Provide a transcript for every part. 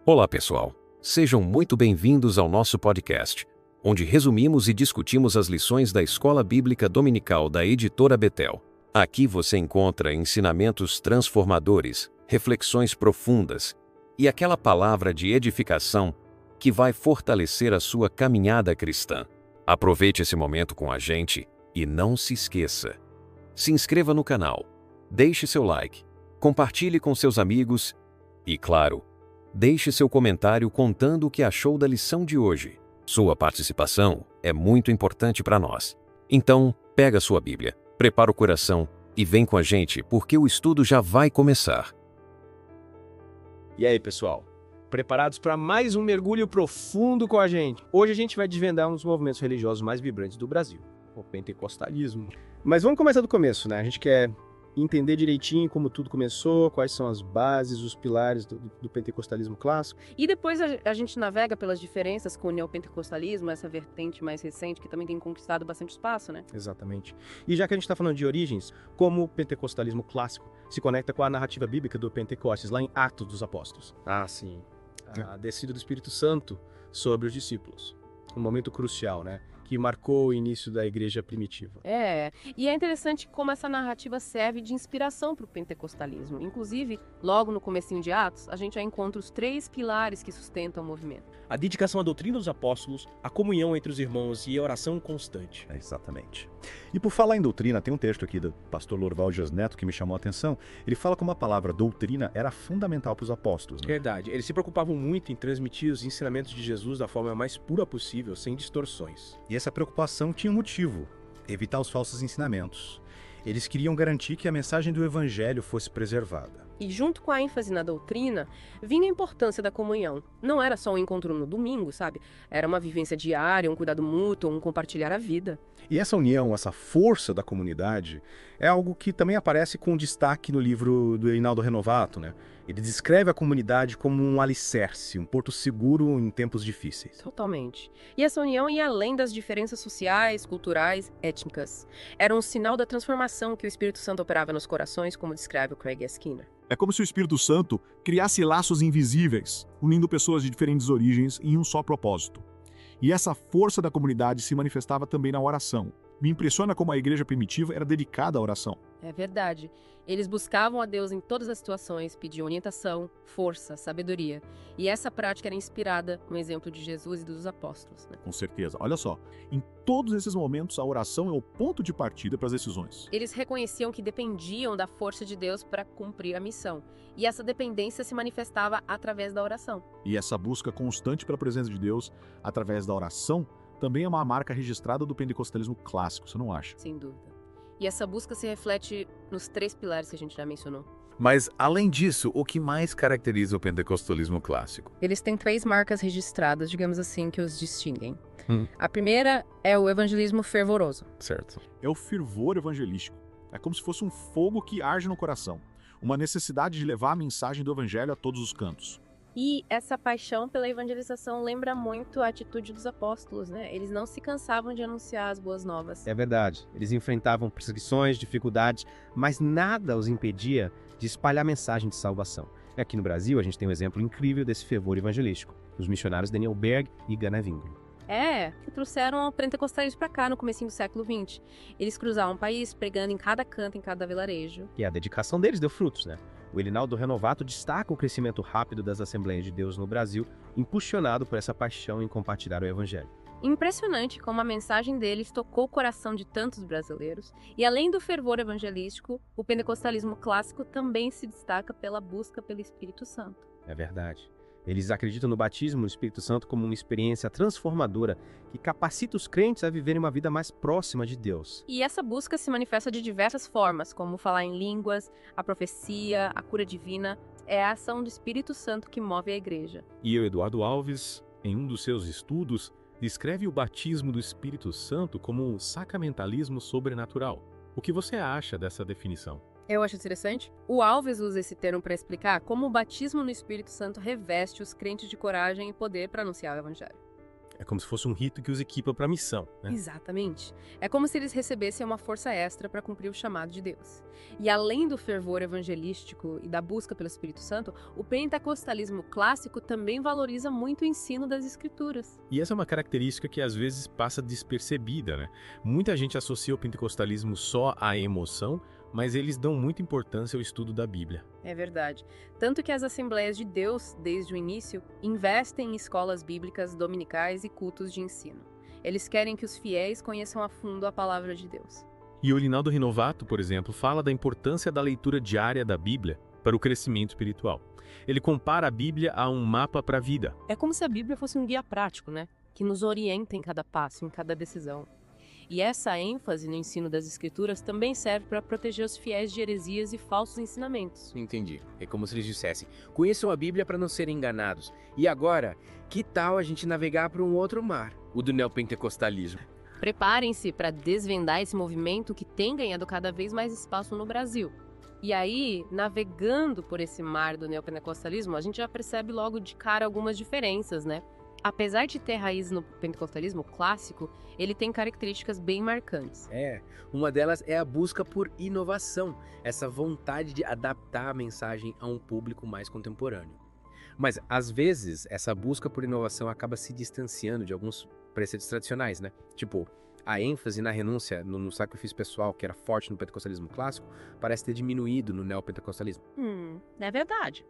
Olá, pessoal. Sejam muito bem-vindos ao nosso podcast, onde resumimos e discutimos as lições da Escola Bíblica Dominical da Editora Betel. Aqui você encontra ensinamentos transformadores, reflexões profundas e aquela palavra de edificação que vai fortalecer a sua caminhada cristã. Aproveite esse momento com a gente e não se esqueça. Se inscreva no canal, deixe seu like, compartilhe com seus amigos e, claro, deixe seu comentário contando o que achou da lição de hoje. Sua participação é muito importante para nós. Então, pega sua Bíblia, prepara o coração e vem com a gente porque o estudo já vai começar. E aí, pessoal? Preparados para mais um mergulho profundo com a gente? Hoje a gente vai desvendar um dos movimentos religiosos mais vibrantes do Brasil, o pentecostalismo. Mas vamos começar do começo, né? A gente quer entender direitinho como tudo começou, quais são as bases, os pilares do pentecostalismo clássico. E depois a gente navega pelas diferenças com o neopentecostalismo, essa vertente mais recente que também tem conquistado bastante espaço, né? Exatamente. E já que a gente está falando de origens, como o pentecostalismo clássico se conecta com a narrativa bíblica do Pentecostes, lá em Atos dos Apóstolos. Ah, sim. A descida do Espírito Santo sobre os discípulos. Um momento crucial, né? Que marcou o início da igreja primitiva. E é interessante como essa narrativa serve de inspiração para o pentecostalismo. Inclusive, logo no comecinho de Atos, a gente já encontra os 3 pilares que sustentam o movimento. A dedicação à doutrina dos apóstolos, a comunhão entre os irmãos e a oração constante. Exatamente. E por falar em doutrina, tem um texto aqui do pastor Lorval Dias Neto que me chamou a atenção. Ele fala como a palavra doutrina era fundamental para os apóstolos, né? Verdade. Eles se preocupavam muito em transmitir os ensinamentos de Jesus da forma mais pura possível, sem distorções. E essa preocupação tinha um motivo: evitar os falsos ensinamentos. Eles queriam garantir que a mensagem do evangelho fosse preservada. E junto com a ênfase na doutrina, vinha a importância da comunhão. Não era só um encontro no domingo, sabe? Era uma vivência diária, um cuidado mútuo, um compartilhar a vida. E essa união, essa força da comunidade, é algo que também aparece com destaque no livro do Reinaldo Renovato, né? Ele descreve a comunidade como um alicerce, um porto seguro em tempos difíceis. Totalmente. E essa união ia além das diferenças sociais, culturais, étnicas. Era um sinal da transformação que o Espírito Santo operava nos corações, como descreve o Craig Skinner. É como se o Espírito Santo criasse laços invisíveis, unindo pessoas de diferentes origens em um só propósito. E essa força da comunidade se manifestava também na oração. Me impressiona como a igreja primitiva era dedicada à oração. É verdade. Eles buscavam a Deus em todas as situações, pediam orientação, força, sabedoria. E essa prática era inspirada no exemplo de Jesus e dos apóstolos, né? Com certeza. Olha só, em todos esses momentos a oração é o ponto de partida para as decisões. Eles reconheciam que dependiam da força de Deus para cumprir a missão. E essa dependência se manifestava através da oração. E essa busca constante pela presença de Deus através da oração também é uma marca registrada do pentecostalismo clássico, você não acha? Sem dúvida. E essa busca se reflete nos 3 pilares que a gente já mencionou. Mas, além disso, o que mais caracteriza o pentecostalismo clássico? Eles têm 3 marcas registradas, digamos assim, que os distinguem. A primeira é o evangelismo fervoroso. Certo. É o fervor evangelístico. É como se fosse um fogo que arde no coração. Uma necessidade de levar a mensagem do evangelho a todos os cantos. E essa paixão pela evangelização lembra muito a atitude dos apóstolos, né? Eles não se cansavam de anunciar as boas novas. É verdade. Eles enfrentavam perseguições, dificuldades, mas nada os impedia de espalhar a mensagem de salvação. E aqui no Brasil, a gente tem um exemplo incrível desse fervor evangelístico. Os missionários Daniel Berg e Gunnar Wingren. Que trouxeram o pentecostalismo para cá no comecinho do século XX. Eles cruzavam o país pregando em cada canto, em cada vilarejo. E a dedicação deles deu frutos, né? O Reinaldo Renovato destaca o crescimento rápido das Assembleias de Deus no Brasil, impulsionado por essa paixão em compartilhar o Evangelho. Impressionante como a mensagem deles tocou o coração de tantos brasileiros. E além do fervor evangelístico, o pentecostalismo clássico também se destaca pela busca pelo Espírito Santo. É verdade. Eles acreditam no batismo no Espírito Santo como uma experiência transformadora que capacita os crentes a viverem uma vida mais próxima de Deus. E essa busca se manifesta de diversas formas, como falar em línguas, a profecia, a cura divina. É a ação do Espírito Santo que move a igreja. E o Eduardo Alves, em um dos seus estudos, descreve o batismo do Espírito Santo como um sacramentalismo sobrenatural. O que você acha dessa definição? Eu acho interessante. O Alves usa esse termo para explicar como o batismo no Espírito Santo reveste os crentes de coragem e poder para anunciar o Evangelho. É como se fosse um rito que os equipa para a missão, né? Exatamente. É como se eles recebessem uma força extra para cumprir o chamado de Deus. E além do fervor evangelístico e da busca pelo Espírito Santo, o pentecostalismo clássico também valoriza muito o ensino das Escrituras. E essa é uma característica que às vezes passa despercebida, né? Muita gente associa o pentecostalismo só à emoção, mas eles dão muita importância ao estudo da Bíblia. É verdade. Tanto que as Assembleias de Deus, desde o início, investem em escolas bíblicas dominicais e cultos de ensino. Eles querem que os fiéis conheçam a fundo a palavra de Deus. E o Linaldo Renovato, por exemplo, fala da importância da leitura diária da Bíblia para o crescimento espiritual. Ele compara a Bíblia a um mapa para a vida. É como se a Bíblia fosse um guia prático, né? Que nos orienta em cada passo, em cada decisão. E essa ênfase no ensino das Escrituras também serve para proteger os fiéis de heresias e falsos ensinamentos. Entendi. É como se eles dissessem: conheçam a Bíblia para não serem enganados. E agora, que tal a gente navegar para um outro mar? O do neopentecostalismo. Preparem-se para desvendar esse movimento que tem ganhado cada vez mais espaço no Brasil. E aí, navegando por esse mar do neopentecostalismo, a gente já percebe logo de cara algumas diferenças, né? Apesar de ter raiz no pentecostalismo clássico, ele tem características bem marcantes. Uma delas é a busca por inovação, essa vontade de adaptar a mensagem a um público mais contemporâneo. Mas, às vezes, essa busca por inovação acaba se distanciando de alguns preceitos tradicionais, né? Tipo, a ênfase na renúncia, no sacrifício pessoal, que era forte no pentecostalismo clássico, parece ter diminuído no neopentecostalismo. É verdade.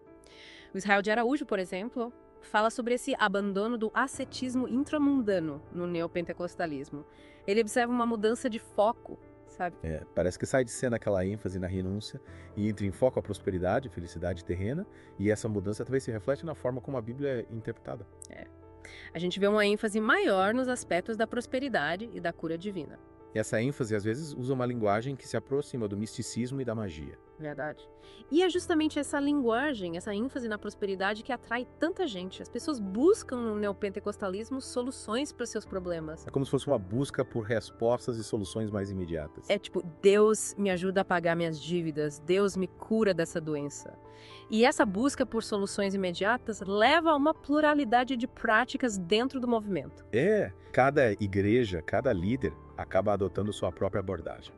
O Israel de Araújo, por exemplo, fala sobre esse abandono do ascetismo intramundano no neopentecostalismo. Ele observa uma mudança de foco, sabe? Parece que sai de cena aquela ênfase na renúncia e entra em foco a prosperidade, felicidade terrena, e essa mudança talvez se reflete na forma como a Bíblia é interpretada. A gente vê uma ênfase maior nos aspectos da prosperidade e da cura divina. E essa ênfase, às vezes, usa uma linguagem que se aproxima do misticismo e da magia. Verdade. E é justamente essa linguagem, essa ênfase na prosperidade que atrai tanta gente. As pessoas buscam no neopentecostalismo soluções para os seus problemas. É como se fosse uma busca por respostas e soluções mais imediatas. É tipo, Deus me ajuda a pagar minhas dívidas, Deus me cura dessa doença. E essa busca por soluções imediatas leva a uma pluralidade de práticas dentro do movimento. Cada igreja, cada líder acaba adotando sua própria abordagem.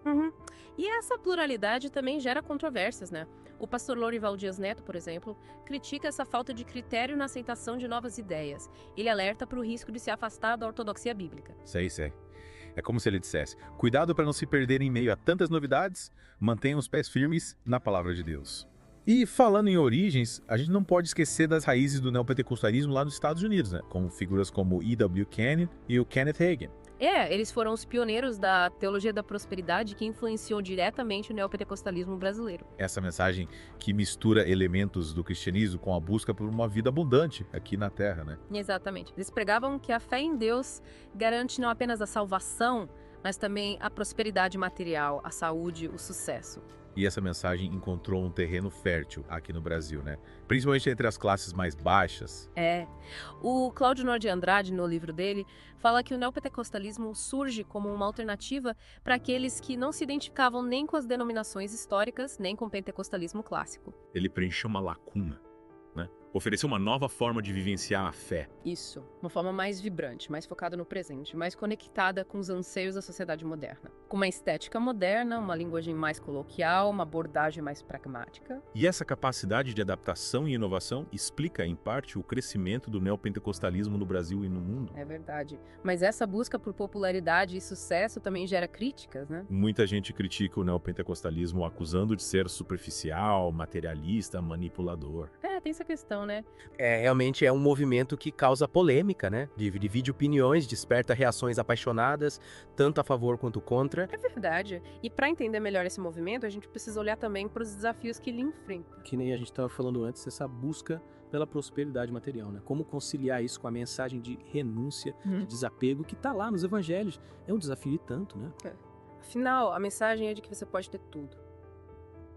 E essa pluralidade também gera controvérsias, né? O pastor Lorival Dias Neto, por exemplo, critica essa falta de critério na aceitação de novas ideias. Ele alerta para o risco de se afastar da ortodoxia bíblica. Sei. É como se ele dissesse: cuidado para não se perder em meio a tantas novidades, mantenham os pés firmes na palavra de Deus. E falando em origens, a gente não pode esquecer das raízes do neopentecostalismo lá nos Estados Unidos, né? Com figuras como E.W. Kenyon e o Kenneth Hagin. Eles foram os pioneiros da teologia da prosperidade que influenciou diretamente o neopentecostalismo brasileiro. Essa mensagem que mistura elementos do cristianismo com a busca por uma vida abundante aqui na Terra, né? Exatamente. Eles pregavam que a fé em Deus garante não apenas a salvação, mas também a prosperidade material, a saúde, o sucesso. E essa mensagem encontrou um terreno fértil aqui no Brasil, né? Principalmente entre as classes mais baixas. O Cláudio Nor de Andrade, no livro dele, fala que o neopentecostalismo surge como uma alternativa para aqueles que não se identificavam nem com as denominações históricas, nem com o pentecostalismo clássico. Ele preencheu uma lacuna, né? Ofereceu uma nova forma de vivenciar a fé. Isso, uma forma mais vibrante, mais focada no presente, mais conectada com os anseios da sociedade moderna. Com uma estética moderna, uma linguagem mais coloquial, uma abordagem mais pragmática. E essa capacidade de adaptação e inovação explica, em parte, o crescimento do neopentecostalismo no Brasil e no mundo. É verdade. Mas essa busca por popularidade e sucesso também gera críticas, né? Muita gente critica o neopentecostalismo acusando de ser superficial, materialista, manipulador. Tem essa questão, né? Realmente é um movimento que causa polêmica, né? Divide opiniões, desperta reações apaixonadas, tanto a favor quanto contra. É verdade. E para entender melhor esse movimento, a gente precisa olhar também para os desafios que ele enfrenta. Que nem a gente estava falando antes, essa busca pela prosperidade material, né? Como conciliar isso com a mensagem de renúncia, de desapego, que está lá nos evangelhos. É um desafio e tanto, né? Afinal, a mensagem é de que você pode ter tudo.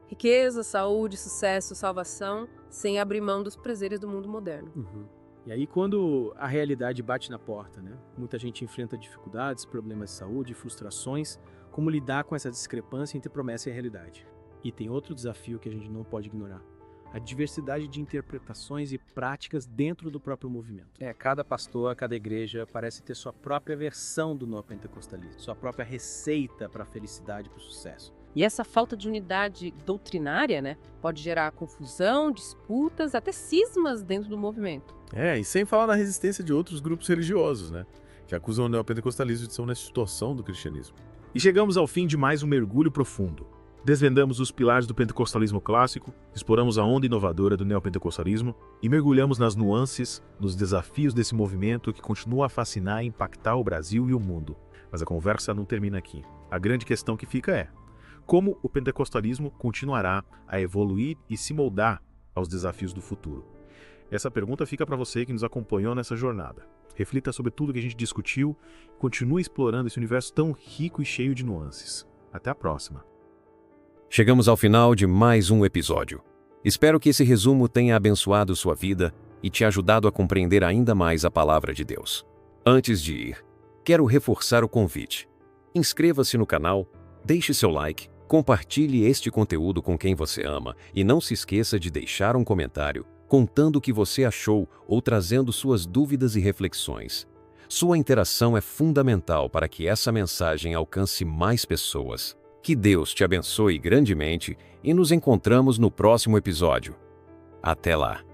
Riqueza, saúde, sucesso, salvação, sem abrir mão dos prazeres do mundo moderno. E aí quando a realidade bate na porta, né? Muita gente enfrenta dificuldades, problemas de saúde, frustrações. Como lidar com essa discrepância entre promessa e realidade? E tem outro desafio que a gente não pode ignorar. a diversidade de interpretações e práticas dentro do próprio movimento. Cada pastor, cada igreja parece ter sua própria versão do neopentecostalismo, sua própria receita para a felicidade e para o sucesso. E essa falta de unidade doutrinária, né, pode gerar confusão, disputas, até cismas dentro do movimento. E sem falar na resistência de outros grupos religiosos, né? Que acusam o neopentecostalismo de ser uma distorção do cristianismo. E chegamos ao fim de mais um mergulho profundo. Desvendamos os pilares do pentecostalismo clássico, exploramos a onda inovadora do neopentecostalismo e mergulhamos nas nuances, nos desafios desse movimento que continua a fascinar e impactar o Brasil e o mundo. Mas a conversa não termina aqui. A grande questão que fica é: como o pentecostalismo continuará a evoluir e se moldar aos desafios do futuro? Essa pergunta fica para você que nos acompanhou nessa jornada. Reflita sobre tudo que a gente discutiu e continue explorando esse universo tão rico e cheio de nuances. Até a próxima! Chegamos ao final de mais um episódio. Espero que esse resumo tenha abençoado sua vida e te ajudado a compreender ainda mais a palavra de Deus. Antes de ir, quero reforçar o convite. Inscreva-se no canal, deixe seu like, compartilhe este conteúdo com quem você ama e não se esqueça de deixar um comentário contando o que você achou ou trazendo suas dúvidas e reflexões. Sua interação é fundamental para que essa mensagem alcance mais pessoas. Que Deus te abençoe grandemente e nos encontramos no próximo episódio. Até lá!